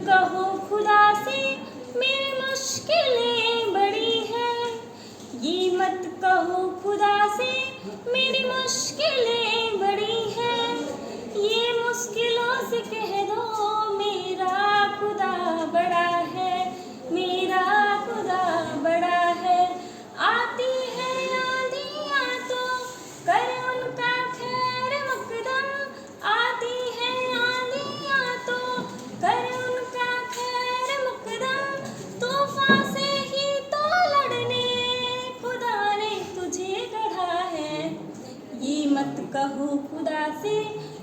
कहो खुदा से मेरी मुश्किलें बड़ी हैं। ये मत कहो खुदा से मेरी मुश्किलें बड़ी हैं। ये मुश्किलों से कह दो मेरा खुदा बड़ा है, मेरा खुदा बड़ा है। आती है आंधियाँ तो कर उनका खैर मकदम, आती है आंधियाँ तो कर उनका खैर मकदम। तूफान से ही तो लड़ने खुदा ने तुझे गढ़ा है। ये मत कहो खुदा से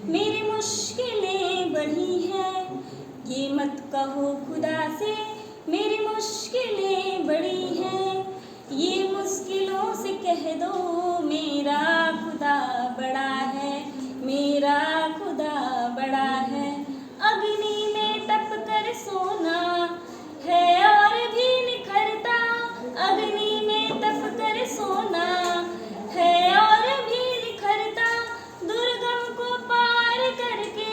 मेरी मुश्किलें बड़ी हैं। ये मत कहो खुदा से मेरी मुश्किलें बड़ी हैं। ये मुश्किलों से कह दो मेरा खुदा बड़ा है, मेरा खुदा बड़ा है। अग्नि में तप कर सोना है और भी निखरता, अग्नि में तप कर सोना है और भी निखरता। दुर्गम को पार करके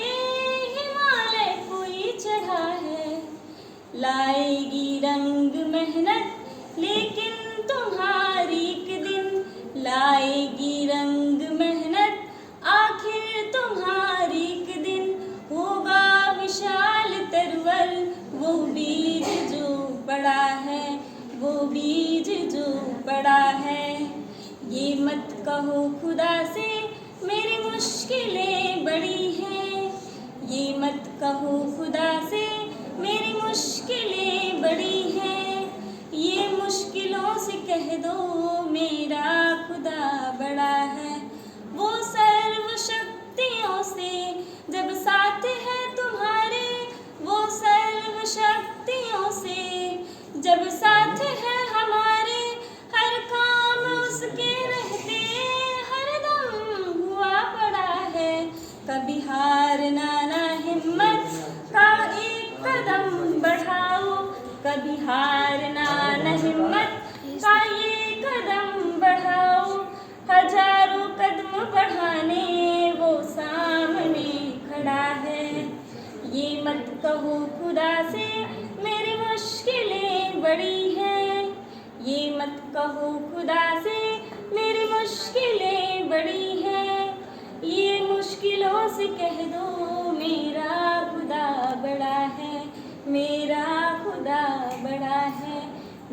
हिमालय कोई चढ़ा है। लाएगी रंग मेहनत लेकिन तुम्हारी एक दिन, लाएगी रंग मेहनत आखिर तुम्हारी एक दिन। होगा विशाल तरवर वो बीज जो पड़ा है, वो बीज जो पड़ा है। ये मत कहो खुदा से मेरी मुश्किलें बड़ी हैं। ये मत कहो खुदा से मेरी मुश्किलें बड़ी हैं। ये मुश्किलों से कह दो मेरा खुदा बड़ा है। वो सर्व शक्तियों से जब साथ है तुम्हारे, वो सर्व शक्तियों से जब साथ है हमारे। हर काम उसके रहते हरदम हुआ पड़ा है। कभी हारना ना हिम्मत का एक कदम बढ़ाओ, कभी हारना न हिम्मत का ये कदम बढ़ाओ। हजारों कदम बढ़ाने वो सामने खड़ा है। ये मत कहो खुदा से मेरी मुश्किलें बड़ी हैं। ये मत कहो खुदा से मेरी मुश्किलें बड़ी हैं। ये मुश्किलों से कह दो मेरा खुदा बड़ा है, मेरा खुदा बड़ा है,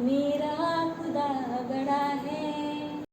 मेरा खुदा बड़ा है।